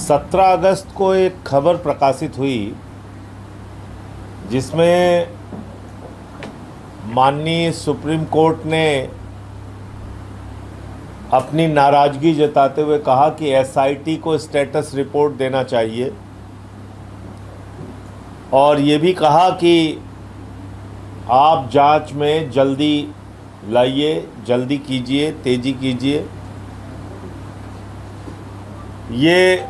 17 अगस्त को एक खबर प्रकाशित हुई जिसमें माननीय सुप्रीम कोर्ट ने अपनी नाराज़गी जताते हुए कहा कि एसआईटी को स्टेटस रिपोर्ट देना चाहिए और ये भी कहा कि आप जांच में जल्दी लाइए, जल्दी कीजिए, तेज़ी कीजिए। ये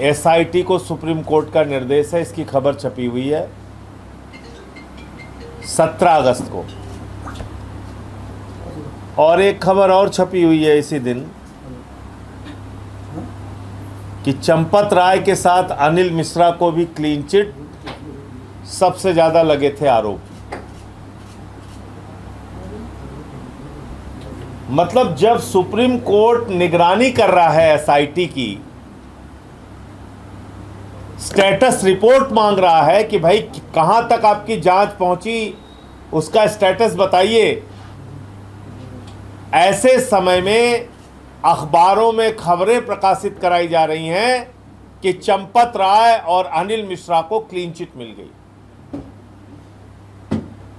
एसआईटी को सुप्रीम कोर्ट का निर्देश है। इसकी खबर छपी हुई है 17 अगस्त को। और एक खबर और छपी हुई है इसी दिन कि चंपत राय के साथ अनिल मिश्रा को भी क्लीन चिट, सबसे ज़्यादा लगे थे आरोप। मतलब जब सुप्रीम कोर्ट निगरानी कर रहा है एसआईटी की, स्टेटस रिपोर्ट मांग रहा है कि भाई कहां तक आपकी जांच पहुंची, उसका स्टेटस बताइए, ऐसे समय में अखबारों में खबरें प्रकाशित कराई जा रही हैं कि चंपत राय और अनिल मिश्रा को क्लीन चिट मिल गई।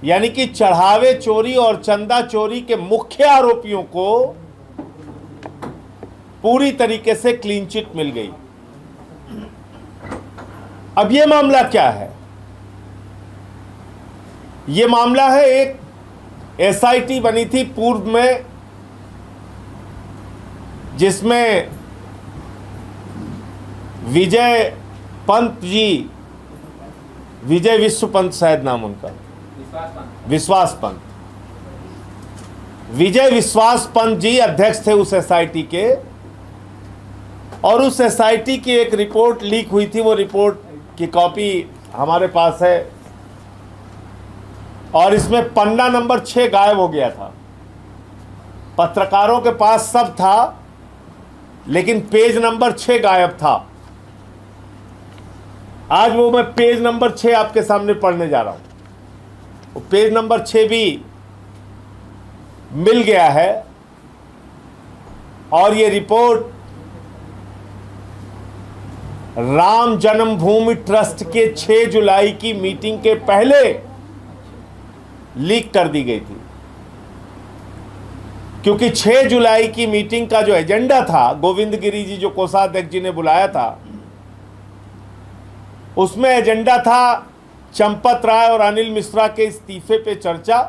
यानी कि चढ़ावे चोरी और चंदा चोरी के मुख्य आरोपियों को पूरी तरीके से क्लीन चिट मिल गई। अब यह मामला क्या है? यह मामला है, एक एसआईटी बनी थी पूर्व में जिसमें विजय पंत जी, विजय विश्व पंत शायद नाम उनका, विश्वास पंत, विजय विश्वास पंत जी अध्यक्ष थे उस एसआईटी के। और उस एसआईटी की एक रिपोर्ट लीक हुई थी। वो रिपोर्ट की कॉपी हमारे पास है और इसमें पन्ना नंबर 6 गायब हो गया था। पत्रकारों के पास सब था लेकिन पेज नंबर 6 गायब था। आज वो मैं पेज नंबर 6 आपके सामने पढ़ने जा रहा हूं। वो पेज नंबर 6 भी मिल गया है और ये रिपोर्ट राम जन्मभूमि ट्रस्ट के 6 जुलाई की मीटिंग के पहले लीक कर दी गई थी, क्योंकि 6 जुलाई की मीटिंग का जो एजेंडा था, गोविंद गिरी जी जो कोषाध्यक्ष जी ने बुलाया था, उसमें एजेंडा था चंपत राय और अनिल मिश्रा के इस्तीफे पे चर्चा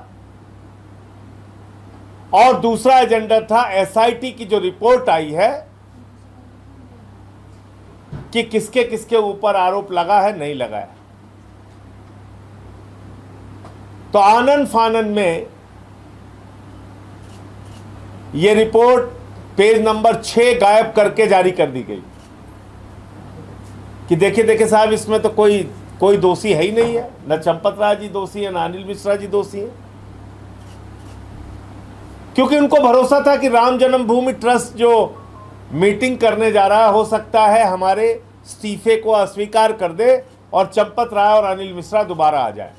और दूसरा एजेंडा था एसआईटी की जो रिपोर्ट आई है कि किसके किसके ऊपर आरोप लगा है, नहीं लगा है। तो आनन फानन में यह रिपोर्ट पेज नंबर 6 गायब करके जारी कर दी गई कि देखिए देखिए साहब, इसमें तो कोई दोषी है ही नहीं है। न चंपत राय जी दोषी है, न अनिल मिश्रा जी दोषी है। क्योंकि उनको भरोसा था कि राम जन्मभूमि ट्रस्ट जो मीटिंग करने जा रहा है, हो सकता है हमारे इस्तीफे को अस्वीकार कर दे और चंपत राय और अनिल मिश्रा दोबारा आ जाए।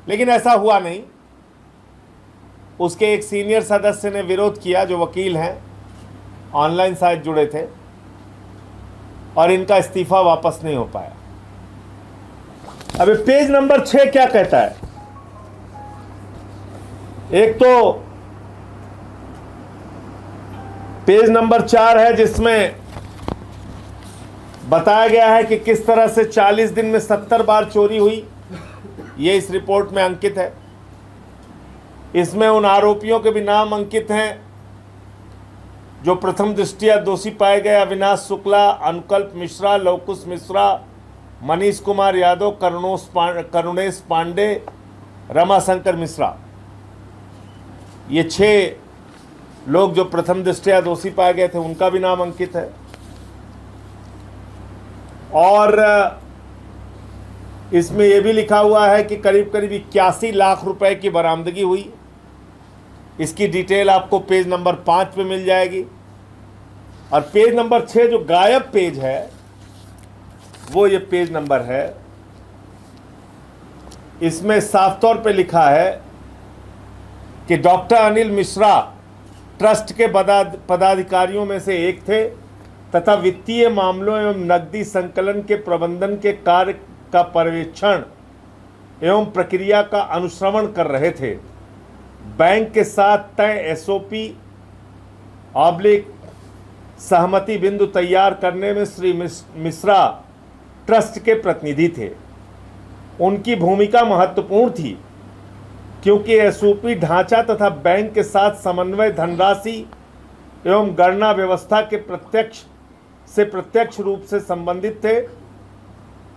लेकिन ऐसा हुआ नहीं। उसके एक सीनियर सदस्य ने विरोध किया, जो वकील हैं, ऑनलाइन शायद जुड़े थे, और इनका इस्तीफा वापस नहीं हो पाया। अब पेज नंबर 6 क्या कहता है? एक तो पेज नंबर 4 है जिसमें बताया गया है कि किस तरह से 40 दिन में 70 बार चोरी हुई। ये इस रिपोर्ट में अंकित है। इसमें उन आरोपियों के भी नाम अंकित हैं जो प्रथम दृष्टया दोषी पाए गए: अविनाश शुक्ला, अनुकल्प मिश्रा, लवकुश मिश्रा, मनीष कुमार यादव, करुणेश पांडे, रमाशंकर मिश्रा। ये 6 लोग जो प्रथम दृष्टया दोषी पाए गए थे, उनका भी नाम अंकित है। और इसमें यह भी लिखा हुआ है कि करीब करीब 81 लाख रुपए की बरामदगी हुई। इसकी डिटेल आपको पेज नंबर 5 पे मिल जाएगी। और पेज नंबर 6 जो गायब पेज है, वो ये पेज नंबर है। इसमें साफ तौर पे लिखा है कि डॉक्टर अनिल मिश्रा ट्रस्ट के पदाधिकारियों में से एक थे तथा वित्तीय मामलों एवं नकदी संकलन के प्रबंधन के कार्य का पर्यवेक्षण एवं प्रक्रिया का अनुश्रवण कर रहे थे। बैंक के साथ तय एसओपी सहमति बिंदु तैयार करने में श्री मिश्रा ट्रस्ट के प्रतिनिधि थे। उनकी भूमिका महत्वपूर्ण थी क्योंकि एसओपी ढांचा तथा बैंक के साथ समन्वय धनराशि एवं गणना व्यवस्था के प्रत्यक्ष रूप से संबंधित थे।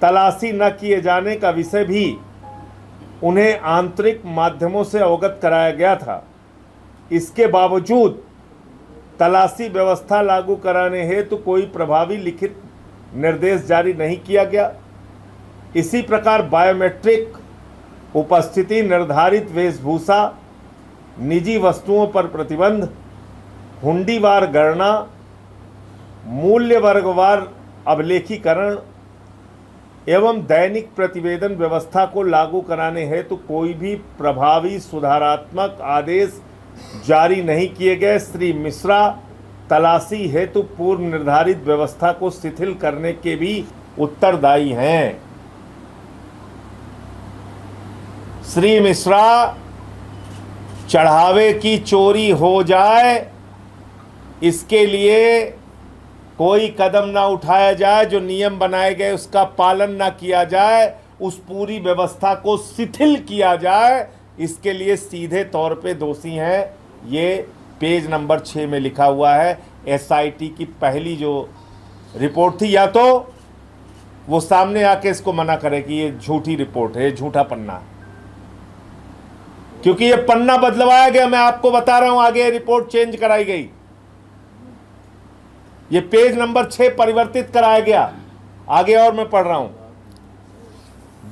तलाशी न किए जाने का विषय भी उन्हें आंतरिक माध्यमों से अवगत कराया गया था। इसके बावजूद तलाशी व्यवस्था लागू कराने हेतु कोई प्रभावी लिखित निर्देश जारी नहीं किया गया। इसी प्रकार बायोमेट्रिक उपस्थिति, निर्धारित वेशभूषा, निजी वस्तुओं पर प्रतिबंध, हुंडीवार गणना, मूल्य वर्गवार अभिलेखीकरण एवं दैनिक प्रतिवेदन व्यवस्था को लागू कराने हेतु कोई भी प्रभावी सुधारात्मक आदेश जारी नहीं किए गए। श्री मिश्रा तलाशी हेतु पूर्व निर्धारित व्यवस्था को शिथिल करने के भी उत्तरदायी हैं। श्री मिश्रा चढ़ावे की चोरी हो जाए इसके लिए कोई कदम ना उठाया जाए, जो नियम बनाए गए उसका पालन ना किया जाए, उस पूरी व्यवस्था को शिथिल किया जाए, इसके लिए सीधे तौर पे दोषी हैं। ये पेज नंबर 6 में लिखा हुआ है। एसआईटी की पहली जो रिपोर्ट थी, या तो वो सामने आके इसको मना करे कि ये झूठी रिपोर्ट है, ये झूठा पन्ना है, क्योंकि ये पन्ना बदलवाया गया। मैं आपको बता रहा हूं, आगे रिपोर्ट चेंज कराई गई। ये पेज नंबर 6 परिवर्तित कराया गया। आगे और मैं पढ़ रहा हूं।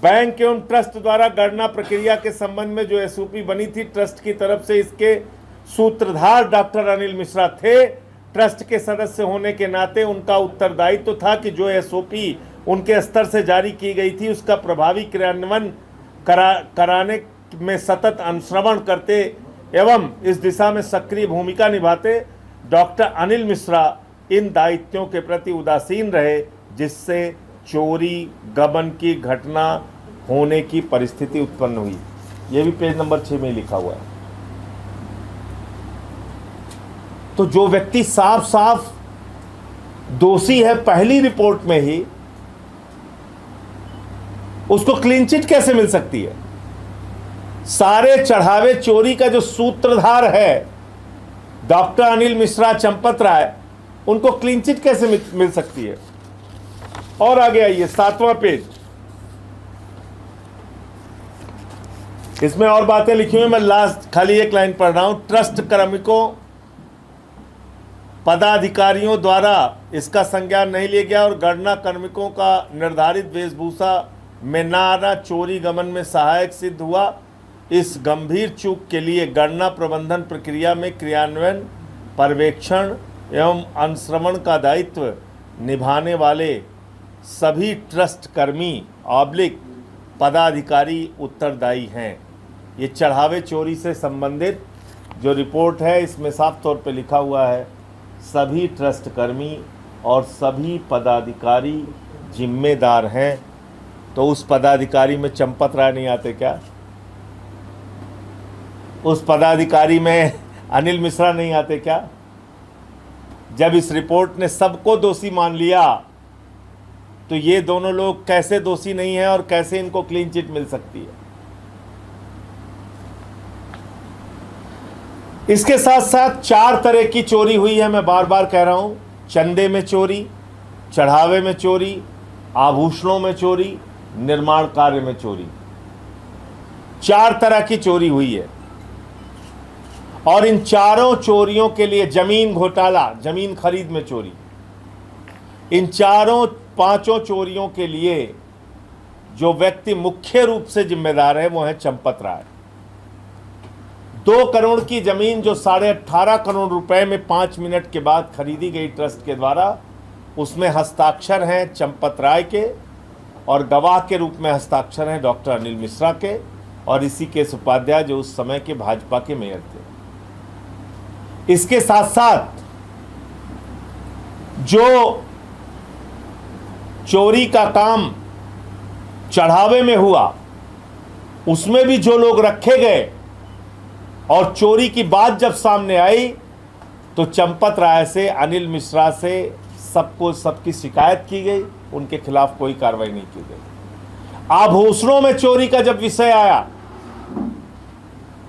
बैंक एवं ट्रस्ट द्वारा गणना प्रक्रिया के संबंध में जो एसओपी बनी थी, ट्रस्ट की तरफ से इसके सूत्रधार डॉक्टर अनिल मिश्रा थे। ट्रस्ट के सदस्य होने के नाते उनका उत्तरदायित्व तो था कि जो एसओपी उनके स्तर से जारी की गई थी उसका प्रभावी क्रियान्वयन कराने में सतत अनुश्रवण करते एवं इस दिशा में सक्रिय भूमिका निभाते। डॉक्टर अनिल मिश्रा इन दायित्वों के प्रति उदासीन रहे, जिससे चोरी गबन की घटना होने की परिस्थिति उत्पन्न हुई। यह भी पेज नंबर 6 में लिखा हुआ है। तो जो व्यक्ति साफ साफ दोषी है पहली रिपोर्ट में ही, उसको क्लीन चिट कैसे मिल सकती है? सारे चढ़ावे चोरी का जो सूत्रधार है डॉक्टर अनिल मिश्रा, चंपत राय, उनको क्लीन चिट कैसे मिल सकती है? और आगे आइए, 7वां पेज। इसमें और बातें लिखी हुई, मैं लास्ट खाली एक लाइन पढ़ रहा हूं। ट्रस्ट कार्मिकों पदाधिकारियों द्वारा इसका संज्ञान नहीं लिया गया और गणना कार्मिकों का निर्धारित वेशभूषा में न आना चोरी गमन में सहायक सिद्ध हुआ। इस गंभीर चूक के लिए गणना प्रबंधन प्रक्रिया में क्रियान्वयन, पर्यवेक्षण एवं अनुश्रवण का दायित्व निभाने वाले सभी ट्रस्ट कर्मी पदाधिकारी उत्तरदायी हैं। ये चढ़ावे चोरी से संबंधित जो रिपोर्ट है, इसमें साफ तौर पे लिखा हुआ है सभी ट्रस्ट कर्मी और सभी पदाधिकारी जिम्मेदार हैं। तो उस पदाधिकारी में चंपत राय नहीं आते क्या? उस पदाधिकारी में अनिल मिश्रा नहीं आते क्या? जब इस रिपोर्ट ने सबको दोषी मान लिया, तो ये दोनों लोग कैसे दोषी नहीं हैं और कैसे इनको क्लीन चिट मिल सकती है? इसके साथ साथ 4 तरह की चोरी हुई है, मैं बार बार कह रहा हूं। चंदे में चोरी, चढ़ावे में चोरी, आभूषणों में चोरी, निर्माण कार्य में चोरी। 4 तरह की चोरी हुई है। और इन चारों चोरियों के लिए जमीन घोटाला, जमीन खरीद में चोरी, इन 5 चोरियों के लिए जो व्यक्ति मुख्य रूप से जिम्मेदार है वो है चंपत राय। 2 करोड़ की जमीन जो 18.5 करोड़ रुपए में 5 मिनट के बाद खरीदी गई ट्रस्ट के द्वारा, उसमें हस्ताक्षर हैं चंपत राय के और गवाह के रूप में हस्ताक्षर हैं डॉक्टर अनिल मिश्रा के और इसी के उपाध्याय जो उस समय के भाजपा के मेयर थे। इसके साथ साथ जो चोरी का काम चढ़ावे में हुआ, उसमें भी जो लोग रखे गए और चोरी की बात जब सामने आई तो चंपत राय से, अनिल मिश्रा से सबकी शिकायत की गई, उनके खिलाफ कोई कार्रवाई नहीं की गई। आभूषणों में चोरी का जब विषय आया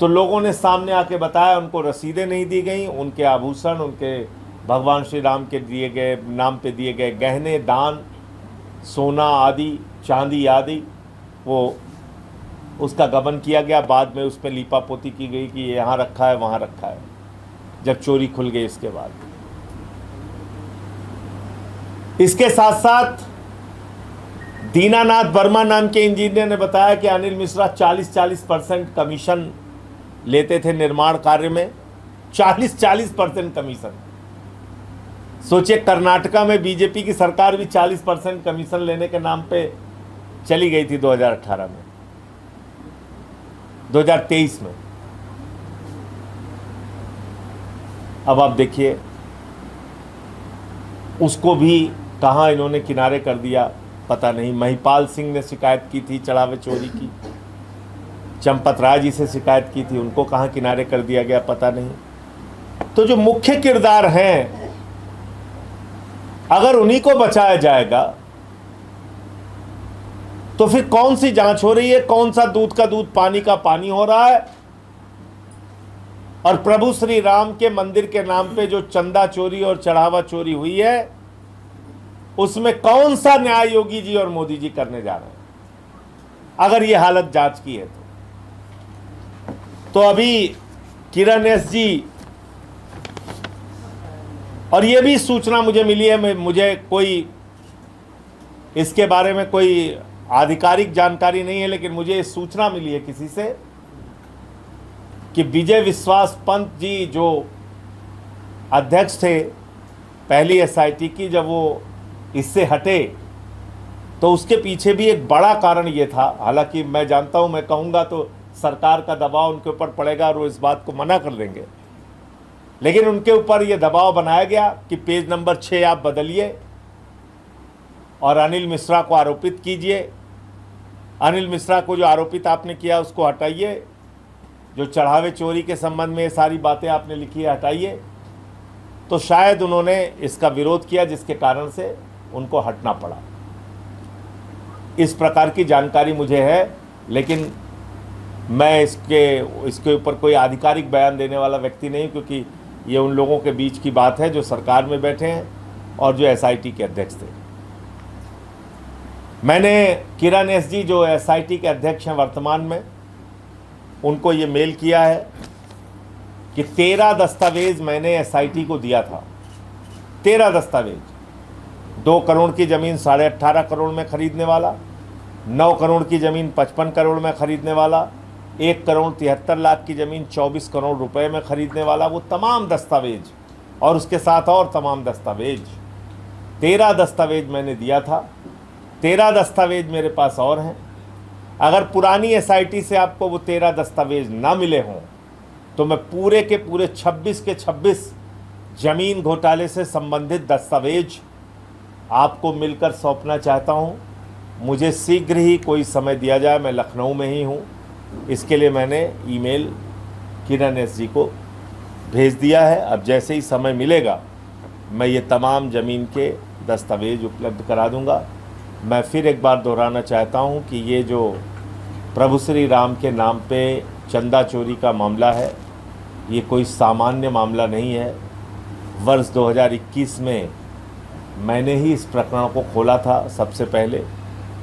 तो लोगों ने सामने आके बताया उनको रसीदें नहीं दी गई, उनके आभूषण, उनके भगवान श्री राम के दिए गए नाम पे दिए गए गहने, दान, सोना आदि, चांदी आदि, वो उसका गबन किया गया। बाद में उस पर लीपापोती की गई कि ये यहाँ रखा है, वहाँ रखा है, जब चोरी खुल गई इसके बाद। इसके साथ साथ दीनानाथ वर्मा नाम के इंजीनियर ने बताया कि अनिल मिश्रा 40% कमीशन लेते थे निर्माण कार्य में। 40% कमीशन। सोचिए, कर्नाटका में बीजेपी की सरकार भी 40% कमीशन लेने के नाम पे चली गई थी 2018 में, 2023 में। अब आप देखिए, उसको भी कहाँ इन्होंने किनारे कर दिया पता नहीं। महिपाल सिंह ने शिकायत की थी चढ़ावे चोरी की, चंपत राय जी से शिकायत की थी, उनको कहाँ किनारे कर दिया गया पता नहीं। तो जो मुख्य किरदार हैं, अगर उन्हीं को बचाया जाएगा तो फिर कौन सी जांच हो रही है, कौन सा दूध का दूध पानी का पानी हो रहा है। और प्रभु श्री राम के मंदिर के नाम पे जो चंदा चोरी और चढ़ावा चोरी हुई है, उसमें कौन सा न्याय योगी जी और मोदी जी करने जा रहे हैं, अगर ये हालत जांच की है तो अभी किरण एस जी, और ये भी सूचना मुझे मिली है, मुझे कोई इसके बारे में कोई आधिकारिक जानकारी नहीं है, लेकिन मुझे सूचना मिली है किसी से कि विजय विश्वास पंत जी जो अध्यक्ष थे पहली एसआईटी की, जब वो इससे हटे तो उसके पीछे भी एक बड़ा कारण ये था। हालांकि मैं जानता हूं, मैं कहूंगा तो सरकार का दबाव उनके ऊपर पड़ेगा और वो इस बात को मना कर देंगे, लेकिन उनके ऊपर ये दबाव बनाया गया कि पेज नंबर 6 आप बदलिए और अनिल मिश्रा को आरोपित कीजिए। अनिल मिश्रा को जो आरोपित आपने किया उसको हटाइए, जो चढ़ावे चोरी के संबंध में ये सारी बातें आपने लिखी है हटाइए। तो शायद उन्होंने इसका विरोध किया, जिसके कारण से उनको हटना पड़ा। इस प्रकार की जानकारी मुझे है, लेकिन मैं इसके ऊपर कोई आधिकारिक बयान देने वाला व्यक्ति नहीं, क्योंकि ये उन लोगों के बीच की बात है जो सरकार में बैठे हैं और जो एसआईटी के अध्यक्ष थे। मैंने किरण एस जी जो एसआईटी के अध्यक्ष हैं वर्तमान में, उनको ये मेल किया है कि 13 दस्तावेज मैंने एसआईटी को दिया था। 13 दस्तावेज, 2 करोड़ की ज़मीन 18.5 करोड़ में खरीदने वाला, 9 करोड़ की ज़मीन 55 करोड़ में खरीदने वाला, 1 करोड़ 73 लाख की ज़मीन 24 करोड़ रुपए में खरीदने वाला, वो तमाम दस्तावेज और उसके साथ और तमाम दस्तावेज, 13 दस्तावेज मैंने दिया था। 13 दस्तावेज मेरे पास और हैं। अगर पुरानी एसआईटी से आपको वो 13 दस्तावेज ना मिले हों तो मैं पूरे के पूरे 26 के 26 ज़मीन घोटाले से संबंधित दस्तावेज आपको मिलकर सौंपना चाहता हूँ। मुझे शीघ्र ही कोई समय दिया जाए, मैं लखनऊ में ही हूँ। इसके लिए मैंने ईमेल किरण एस जी को भेज दिया है। अब जैसे ही समय मिलेगा मैं ये तमाम ज़मीन के दस्तावेज उपलब्ध करा दूँगा। मैं फिर एक बार दोहराना चाहता हूँ कि ये जो प्रभु श्री राम के नाम पे चंदा चोरी का मामला है, ये कोई सामान्य मामला नहीं है। वर्ष 2021 में मैंने ही इस प्रकरण को खोला था सबसे पहले,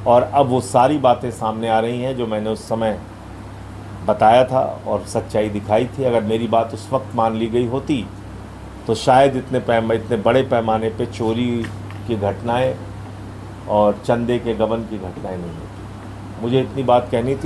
और अब वो सारी बातें सामने आ रही हैं जो मैंने उस समय बताया था और सच्चाई दिखाई थी। अगर मेरी बात उस वक्त मान ली गई होती तो शायद इतने बड़े पैमाने पे चोरी की घटनाएं और चंदे के गबन की घटनाएं नहीं होती। मुझे इतनी बात कहनी थी।